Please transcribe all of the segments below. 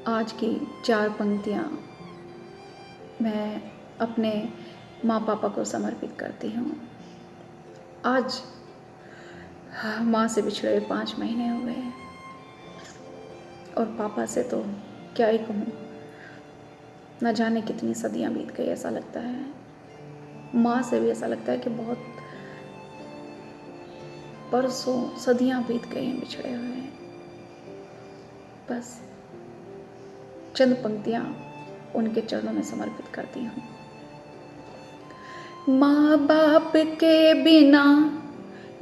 आज की 4 पंक्तियाँ मैं अपने माँ पापा को समर्पित करती हूँ। आज माँ से बिछड़े हुए 5 महीने हो गए और पापा से तो क्या ही कहूँ, न जाने कितनी सदियाँ बीत गई ऐसा लगता है। माँ से भी ऐसा लगता है कि बहुत बरसों सदियाँ बीत गई हैं बिछड़े हुए। बस चंद पंक्तियाँ उनके चरणों में समर्पित करती हूँ। माँ बाप के बिना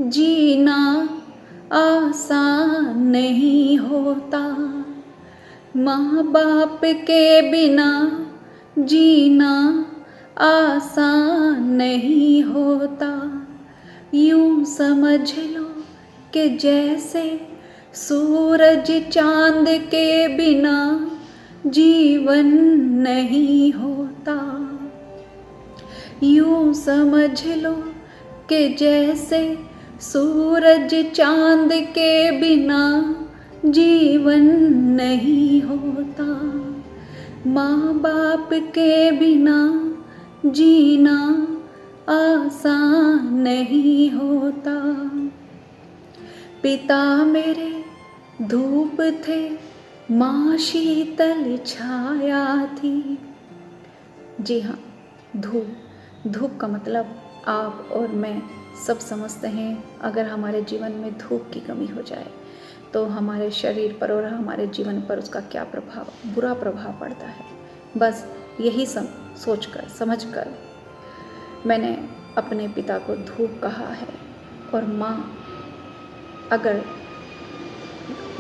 जीना आसान नहीं होता, माँ बाप के बिना जीना आसान नहीं होता। यूं समझ लो कि जैसे सूरज चांद के बिना जीवन नहीं होता। यूं समझ लो कि जैसे सूरज चांद के बिना जीवन नहीं होता। माँ बाप के बिना जीना आसान नहीं होता। पिता मेरे धूप थे, माँ शीतल छाया थी। जी हाँ, धूप का मतलब आप और मैं सब समझते हैं। अगर हमारे जीवन में धूप की कमी हो जाए तो हमारे शरीर पर और हमारे जीवन पर उसका क्या प्रभाव, बुरा प्रभाव पड़ता है। बस यही सोचकर समझकर मैंने अपने पिता को धूप कहा है। और माँ, अगर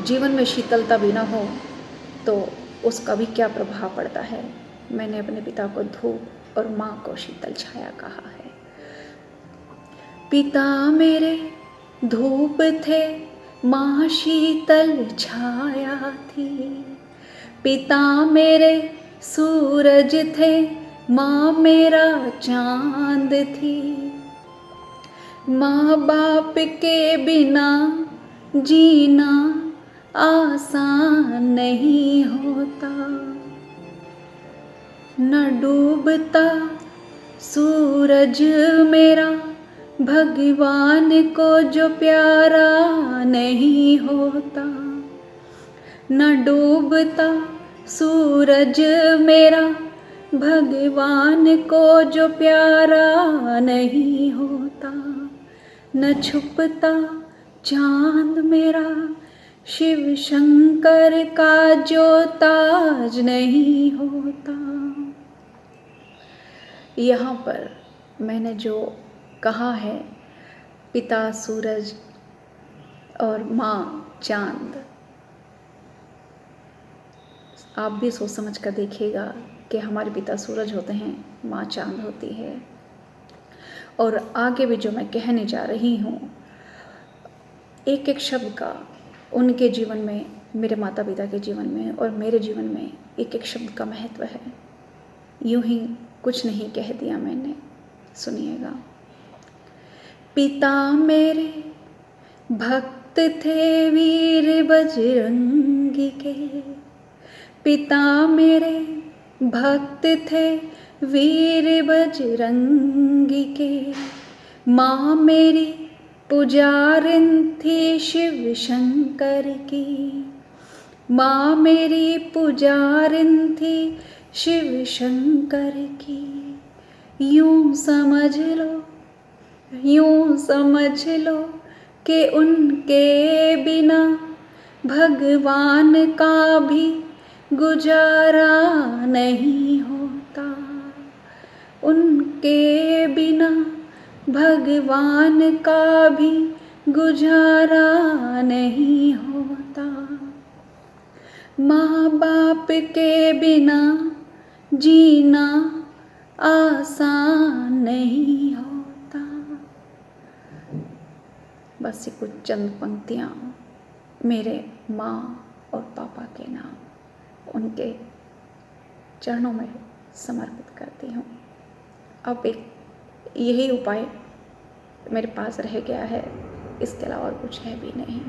जीवन में शीतलता भी ना हो तो उसका भी क्या प्रभाव पड़ता है। मैंने अपने पिता को धूप और माँ को शीतल छाया कहा है। पिता मेरे धूप थे, माँ शीतल छाया थी। पिता मेरे सूरज थे, माँ मेरा चांद थी। माँ बाप के बिना जीना आसान नहीं होता। न डूबता सूरज मेरा भगवान को जो प्यारा नहीं होता। न डूबता सूरज मेरा भगवान को जो प्यारा नहीं होता। न छुपता चांद मेरा शिव शंकर का जो ताज नहीं होता। यहाँ पर मैंने जो कहा है, पिता सूरज और माँ चांद, आप भी सोच समझ कर देखिएगा कि हमारे पिता सूरज होते हैं, माँ चांद होती है। और आगे भी जो मैं कहने जा रही हूँ, एक एक शब्द का उनके जीवन में, मेरे माता पिता के जीवन में और मेरे जीवन में एक एक शब्द का महत्व है। यूं ही कुछ नहीं कह दिया मैंने, सुनिएगा। पिता मेरे भक्त थे वीर बजरंगी के। पिता मेरे भक्त थे वीर बजरंगी के। माँ मेरी पुजारिन थी शिव शंकर की। माँ मेरी पुजारिन थी शिव शंकर की। यूं समझ लो कि उनके बिना भगवान का भी गुजारा नहीं होता। उनके बिना भगवान का भी गुजारा नहीं होता। माँ बाप के बिना जीना आसान नहीं होता। बस ये कुछ चंद पंक्तियाँ मेरे माँ और पापा के नाम, उनके चरणों में समर्पित करती हूँ। अब एक यही उपाय मेरे पास रह गया है, इसके अलावा और कुछ है भी नहीं।